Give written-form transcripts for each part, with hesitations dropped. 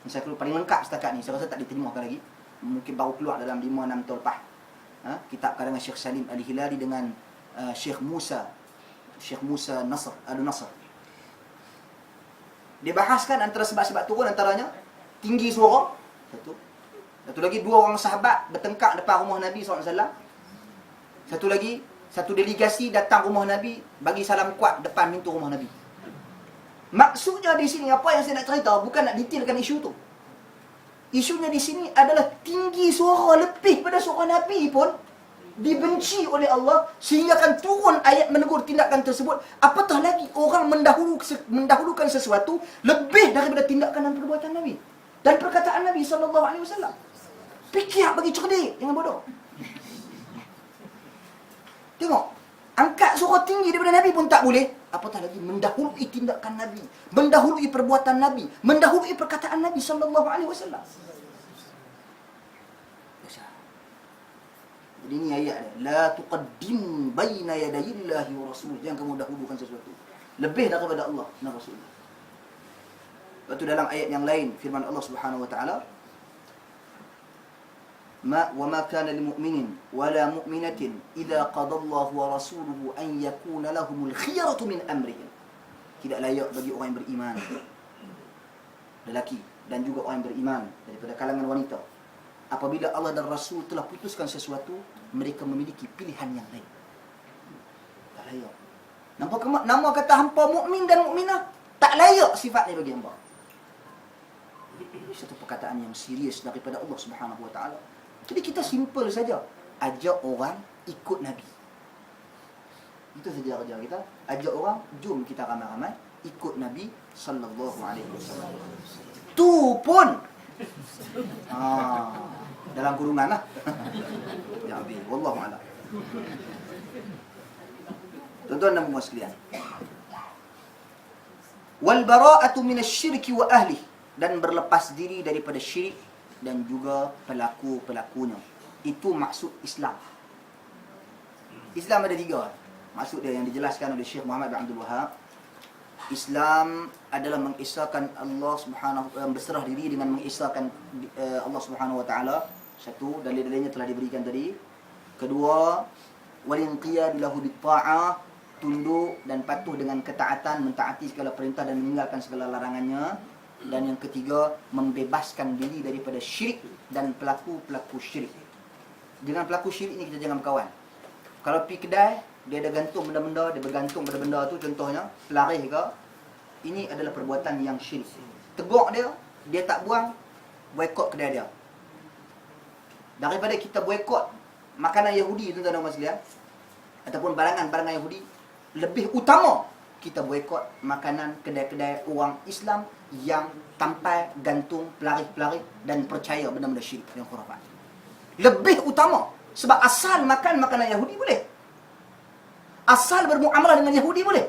Saya paling lengkap setakat ni. Saya rasa tak diterjemahkan lagi. Mungkin baru keluar dalam 5-6 tahun lepas. Kitab karangan Syekh Salim Al-Hilali dengan Syekh Musa Nasr Al-Nasr. Dia bahaskan antara sebab-sebab turun, antaranya tinggi suara. Satu lagi, 2 orang sahabat bertengkar depan rumah Nabi SAW. Satu lagi, satu delegasi datang rumah Nabi, bagi salam kuat depan pintu rumah Nabi. Maksudnya di sini, apa yang saya nak cerita bukan nak detailkan isu tu. Isunya di sini adalah tinggi suara lebih pada suara Nabi pun dibenci oleh Allah, sehingga akan turun ayat menegur tindakan tersebut. Apatah lagi orang mendahulukan sesuatu lebih daripada tindakan dan perbuatan Nabi dan perkataan Nabi SAW. Fikir bagi cerdik, jangan bodoh. Tengok, angkat suara tinggi daripada Nabi pun tak boleh, apatah lagi mendahului tindakan Nabi, mendahului perbuatan Nabi, mendahului perkataan Nabi SAW. Jadi ini ayat dia, la tuqaddimu baina yadayillahi wa rasul. Jangan kamu dahulukan sesuatu lebih daripada Allah dan Rasulullah. Lepas tu dalam ayat yang lain firman Allah Subhanahu wa taala, wa ma kana lil mu'minin wa la mu'minatin idza qada Allahu wa rasuluhu an yakuna lahumul khiyaratu min amrihim. Tidak layak bagi orang yang beriman, lelaki dan juga orang yang beriman daripada kalangan wanita, apabila Allah dan Rasul telah putuskan sesuatu, mereka memiliki pilihan yang lain. Tak layak. Nampak nama kata hampa mukmin dan mukminah, tak layak sifat ni bagi hamba. Ini satu perkataan yang serius daripada Allah Subhanahu wa taala. Jadi kita simple saja, ajak orang ikut Nabi. Itu saja kerja kita. Ajak orang, jom kita ramai-ramai ikut Nabi sallallahu alaihi wasallam. Tu pun dalam kurungan lah. Ya Abi, wallahu a'lam. Tuan-tuan dan puan sekalian, wal bara'atu minasy-syirki wa ahli, dan berlepas diri daripada syirik dan juga pelaku-pelakunya. Itu maksud Islam. Islam ada 3 maksud dia yang dijelaskan oleh Syekh Muhammad bin Abdul Wahhab. Islam adalah mengisahkan Allah Subhanahu wa, berserah diri dengan mengisahkan Allah Subhanahu wa taala. Satu, dalil-dalilnya telah diberikan tadi. Kedua, walinqiyad lahu bitta'ah, tunduk dan patuh dengan ketaatan, mentaati segala perintah dan meninggalkan segala larangannya. Dan yang ketiga, membebaskan diri daripada syirik dan pelaku-pelaku syirik. Dengan pelaku syirik ni kita jangan berkawan. Kalau pergi kedai, dia ada gantung benda-benda, dia bergantung pada benda tu, contohnya pelarih ke, ini adalah perbuatan yang syirik. Tegur dia, dia tak buang, boikot kedai dia. Daripada kita boikot makanan Yahudi, tuan-tuan dan puan sekalian, ataupun barangan-barangan Yahudi, lebih utama kita boikot makanan kedai-kedai orang Islam yang tampai, gantung, pelarih-pelarih dan percaya benda-benda syirik dan khurafat. Lebih utama, sebab asal makan makanan Yahudi boleh, asal bermuamalah dengan Yahudi boleh,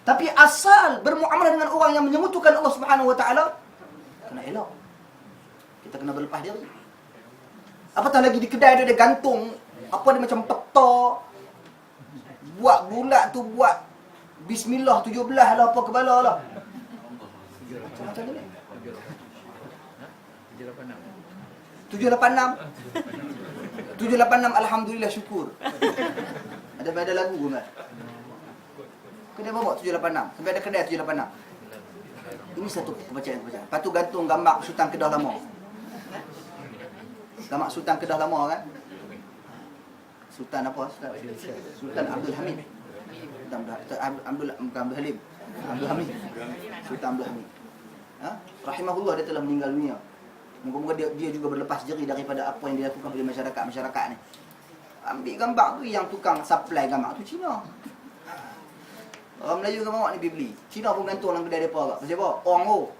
tapi asal bermuamalah dengan orang yang menyekutukan Allah Subhanahu wa taala, kena elak. Kita kena berlepas diri. Apatah lagi di kedai dia gantung apa dia macam peta, buat bulat tu, buat bismillah 17 lah apa kepala lah. Macam ni. 786 alhamdulillah syukur. Ada lagu ke kan? Kedai bawa 786. Sampai ada kedai 786. Ini satu kepercayaan. Lepas tu gantung gambar Sultan Kedah lama. Gambar Sultan Kedah lama kan? Sultan apa? Sultan Abdul Hamid. Abdul Halim. Abdul Hamid. Sultan Abdul Hamid. Rahimahullah, dia telah meninggal dunia. Moga-moga dia juga berlepas diri daripada apa yang dia lakukan pada masyarakat ni. Ambil gambar tu, yang tukang supply gambar tu Cina. Orang Melayu kan bawa ni beli. Cina pun gantung dalam kedai depa agak. Pasal apa? Orang tu.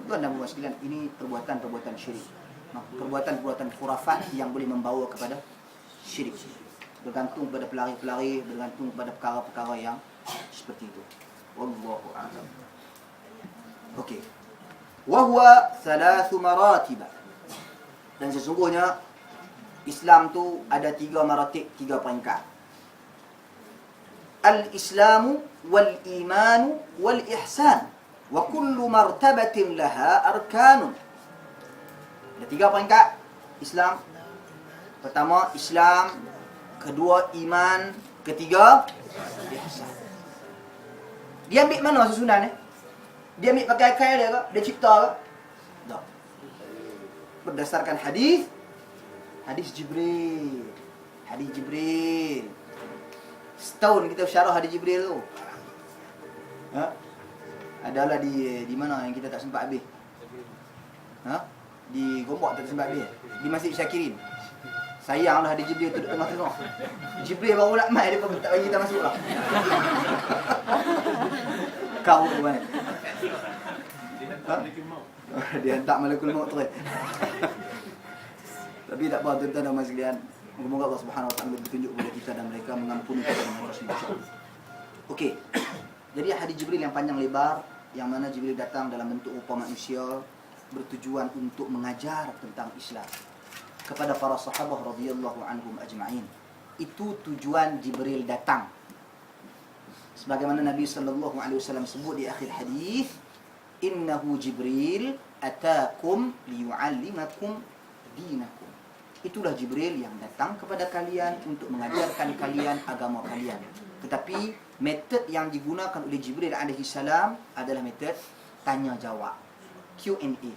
Tuan dan puan sekalian, ini perbuatan-perbuatan syirik. Perbuatan-perbuatan khurafat yang boleh membawa kepada syirik. Bergantung pada pelari-pelari, bergantung pada perkara-perkara yang seperti itu. Wallahu a'lam. Okey. Wa huwa thalathu maratib. Dan sesungguhnya Islam tu ada 3 maratib, 3 peringkat. Al-Islamu wal-Imanu wal-Ihsan. Wa kullu martabatin laha arkanun. Ada 3 peringkat Islam. Pertama Islam, kedua iman, ketiga ihsan. Dia ambil mana susunan ni? Dia ambil pakai akal dia ke? Dia cipta ke? Tak. Berdasarkan hadis Jibril. Hadis Jibril. Setahun kita syarah hadis Jibril tu. Ha? Adalah di mana yang kita tak sempat habis? Ha? Di Gombak tak sempat habis. Di Masjid Syakirin. Sayanglah hadis Jibril tu duduk tengah-tengah. Jibril baru nak mai, dia pun tak bagi kita masuk lah. Kau tu mana? Ha? Dia hantar malakul maut tu kan. Tapi tak apa tuan-tuan dan puan sekalian. Moga-moga Allah Subhanahu Wa Taala bertunjuk kepada kita dan mereka mengampuni kita dan mereka semua. Okey. Jadi hadis Jibril yang panjang lebar, yang mana Jibril datang dalam bentuk rupa manusia, bertujuan untuk mengajar tentang Islam kepada para sahabat radhiyallahu anhum ajma'in. Itu tujuan Jibril datang. Sebagaimana Nabi sallallahu alaihi wasallam sebut di akhir hadis, innahu Jibril ataakum liyu'allimakum dinakum. Itulah Jibril yang datang kepada kalian untuk mengajarkan kalian agama kalian. Tetapi metod yang digunakan oleh Jibril alaihi salam adalah metod tanya jawab, Q&A.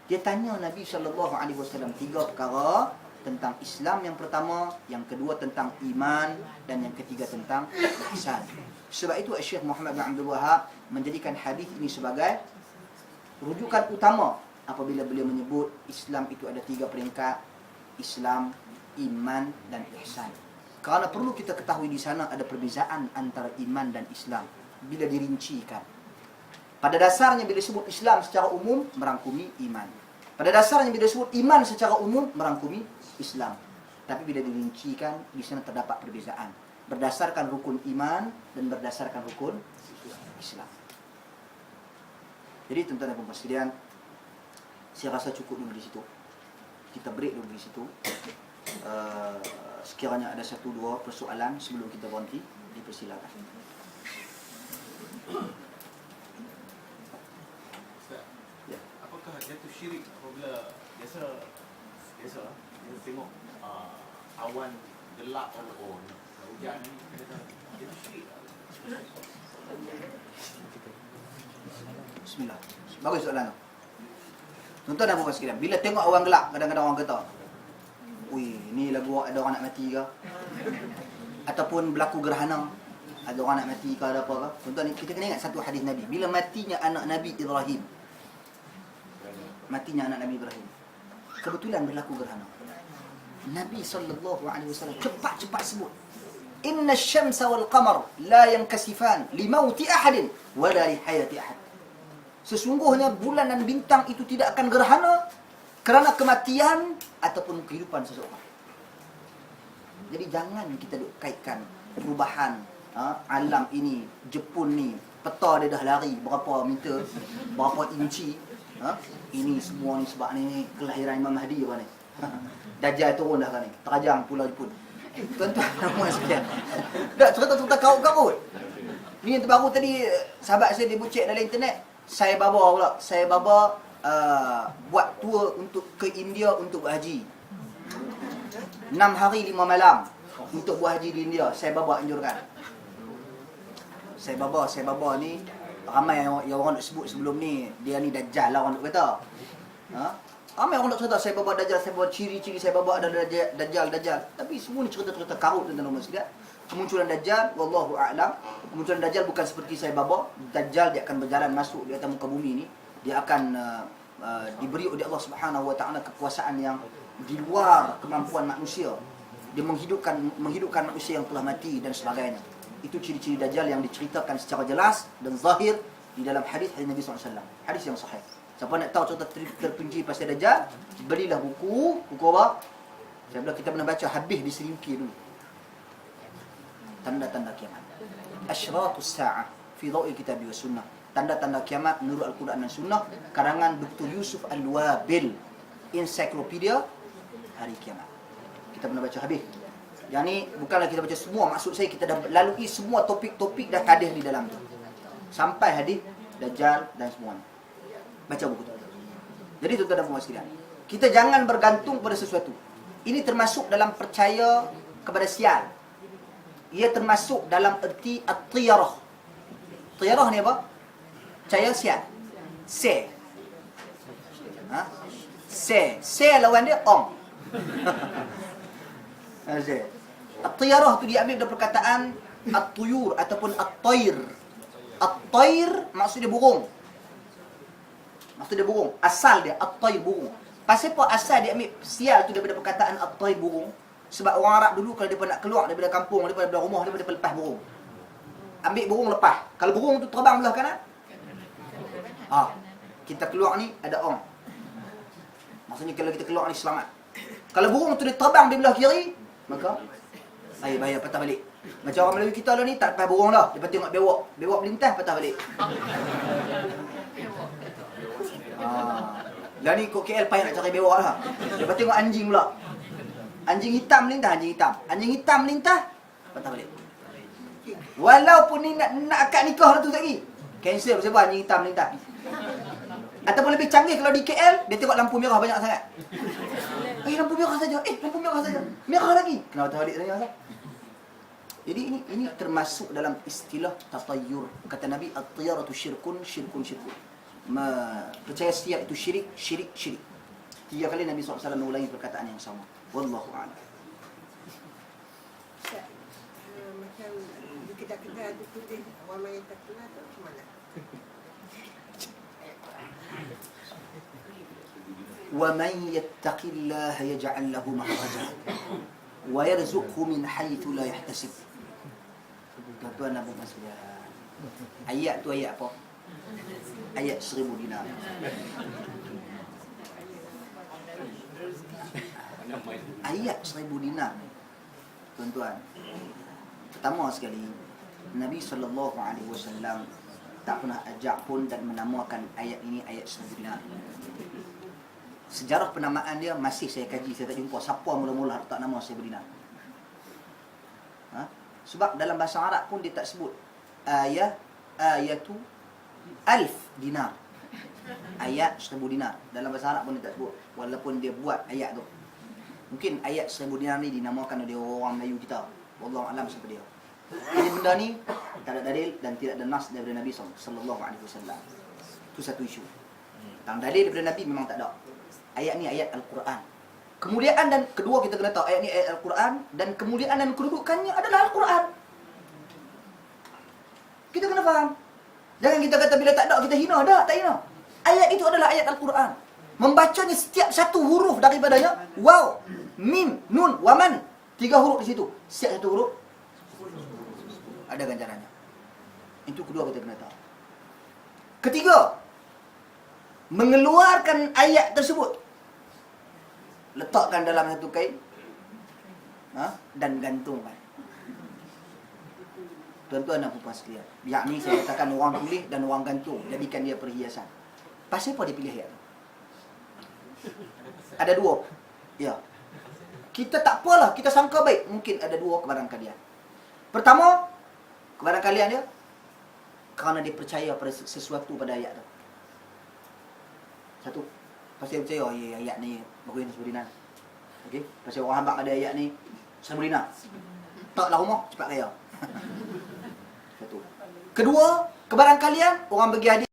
Dia tanya Nabi sallallahu alaihi wasallam 3 perkara tentang Islam yang pertama, yang kedua tentang iman, dan yang ketiga tentang ihsan. Sebab itu Syekh Muhammad bin Abdul Wahhab menjadikan hadis ini sebagai rujukan utama apabila beliau menyebut Islam itu ada 3 peringkat: Islam, iman, dan ihsan. Kerana perlu kita ketahui di sana ada perbezaan antara iman dan Islam bila dirincikan. Pada dasarnya bila disebut Islam secara umum merangkumi iman. Pada dasarnya bila disebut iman secara umum merangkumi Islam. Tapi bila dirincikan di sana terdapat perbezaan berdasarkan rukun iman dan berdasarkan rukun Islam. Jadi tuan-tuan dan puan-puan sekalian, saya rasa cukup dulu di situ. Kita break dulu di situ. Sekiranya ada 1-2 persoalan sebelum kita berhenti, dipersilakan. Ustaz, ya. Apakah jatuh syirik apabila biasa kita tengok awan gelap atau hujan ni, jatuh syirik? Bismillah. Bagus soalan tu. Tuan-tuan dan puan sekalian, bila tengok awan gelap, kadang-kadang orang kata, "Ui, ni lagu ada orang nak mati ke?" Ataupun berlaku gerhana, ada orang nak mati ke, ada apa ke? Tuan-tuan, kita kena ingat satu hadis Nabi. Bila matinya anak Nabi Ibrahim, kebetulan berlaku gerhana, Nabi SAW cepat-cepat sebut, "Inna syamsa wal qamar la yankasifan li mauti ahadin wa la li hayati ahad." Sesungguhnya bulan dan bintang itu tidak akan gerhana kerana kematian ataupun kehidupan seseorang. Jadi jangan kita duk kaitkan perubahan alam ini, Jepun ni, peta dia dah lari berapa meter, berapa inci. Ini semua ni sebab ni kelahiran Imam Mahdi apa ni. Dajjal turun dah kan ni, terajang pulau Jepun. Tuan-tuan dan puan sekalian, tak cerita-cerita kaut-kaut. Ni yang terbaru tadi, sahabat saya dia bucek dalam internet. Saya baba buat tour untuk ke India untuk berhaji. 6 hari 5 malam untuk buat haji di India. Saya baba anjurkan. Saya baba ni ramai yang orang nak sebut sebelum ni, dia ni dajjal lah orang nak kata. Ramai orang nak cerita saya baba dajjal, saya baba ciri-ciri saya baba ada dajjal. Tapi semua ni cerita-cerita karut tentang nama sekalian. Kemunculan Dajjal, wallahu a'lam. Kemunculan Dajjal bukan seperti saya baba. Dajjal dia akan berjalan masuk di atas muka bumi ni. Dia akan diberi oleh Allah Subhanahu Wa Taala kekuasaan yang di luar kemampuan manusia. Dia menghidupkan manusia yang telah mati dan sebagainya. Itu ciri-ciri Dajjal yang diceritakan secara jelas dan zahir di dalam hadis Nabi SAW. Hadis yang sahih. Siapa nak tahu cerita terperinci pasal Dajjal, belilah buku apa? Saya bilang kita pernah baca habis di Sri UK dulu. Tanda-tanda kiamat. Asyratus sa'ah fi dhawi kitab wa sunnah. Tanda-tanda kiamat menurut Al-Quran dan Sunnah karangan Dr. Yusuf Al-Wabil, Encyclopedia Hari Kiamat. Kita pernah baca habis. Yang ni bukanlah kita baca semua, maksud saya kita dah lalui semua topik-topik dah hadis di dalam tu. Sampai hadis Dajjal dan semuanya. Baca buku tu. Jadi tuan-tuan dan puan sekalian, kita jangan bergantung pada sesuatu. Ini termasuk dalam percaya kepada sial. Ia termasuk dalam erti at-tiyarah. Tiyarah ni apa? Percaya sial. Se. Ha? Se lawan dia ong. Se. At-tiyarah tu diambil dari perkataan at-tuyur ataupun at-tayr. At-tayr maksudnya burung. Maksudnya burung. Asal dia at-tayr burung. Pasal apa asal dia ambil sial tu daripada perkataan at-tayr burung? Sebab orang Arab dulu kalau dia nak keluar daripada kampung, daripada rumah, daripada lepas burung. Ambil burung lepas. Kalau burung tu terbang belah kanan, kita keluar ni ada ong. Maksudnya kalau kita keluar ni selamat. Kalau burung tu dia terbang di belah kiri, maka bahaya patah balik. Macam orang Melayu kita lah ni tak lepas burung dah. Lepas tengok bewok. Bewok melintas patah balik. Lah ni kok KL payah nak cari bewok lah. Lepas tengok anjing pula. Anjing hitam melintas, anjing hitam. Anjing hitam melintas, patah balik. Walaupun ni nak akad nikah lah tu lagi. Cancel sebab anjing hitam melintas. Ataupun lebih canggih kalau di KL, dia tengok lampu merah banyak sangat. Lampu merah saja. Lampu merah saja. Merah lagi. Kenapa patah balik tanya asal? Jadi ini termasuk dalam istilah tatayyur. Kata Nabi, at-tiyaratu syirkun. Percaya sial itu syirik. 3 kali Nabi SAW mengulangi perkataan yang sama. Wallahu a'lam. Macam di kedai-kedai ada tulis wa may yattaqillah tu mana? Wa man yattaqillaha yaj'al lahu makhraja wa yarzuqhu min haitsu la yahtasib. Tuan-tuan dan puan sekalian. Ayat tu ayat apa? Ayat 1000 dinar. Ayat 1000 dinar. Tuan-tuan, pertama sekali Nabi SAW tak pernah ajak pun dan menamakan ayat ini ayat 1000 dinar. Sejarah penamaan dia masih saya kaji, saya tak jumpa siapa mula-mula letak nama 1000 dinar. Sebab dalam bahasa Arab pun dia tak sebut ayatu 1000 dinar. Ayat 1000 dinar. Dalam bahasa Arab pun dia tak sebut. Walaupun dia buat ayat tu. Mungkin ayat 1000 dinar ni dinamakan oleh orang Melayu kita. Wallahu a'lam siapa dia. Jadi benda ni tak ada dalil dan tidak ada nas daripada Nabi SAW. Itu satu isu. Tentang dalil daripada Nabi memang tak ada. Ayat ni ayat Al-Quran. Kemuliaan dan kedua kita kena tahu ayat ni ayat Al-Quran dan kemuliaan dan kedudukannya adalah Al-Quran. Kita kena faham. Jangan kita kata bila tak ada kita hina. Tak hina. Ayat itu adalah ayat Al-Quran. Membacanya setiap satu huruf daripadanya, waw, mim, nun, waman. 3 huruf di situ. Setiap satu huruf ada ganjarannya. Itu kedua kita kena tahu. Ketiga, mengeluarkan ayat tersebut, letakkan dalam satu kain dan gantungkan. Tuan-tuan dan puan sekalian, yakni saya katakan orang tulis dan orang gantung, jadikan dia perhiasan. Pasal apa dia pilih ayat tu? Ada 2. Ya. Kita tak apalah, kita sangka baik. Mungkin ada 2 kebarangkalian. Pertama, kebarangkalian dia kerana dia percaya pada sesuatu pada ayat tu. Satu, pasal dia percaya ayat ni bagus ni 1000 dinar. Okey, pasal orang hambak ada ayat ni 1000 dinar. Taklah rumah cepat kaya. Satu. Kedua, kebarangkalian orang bagi hadiah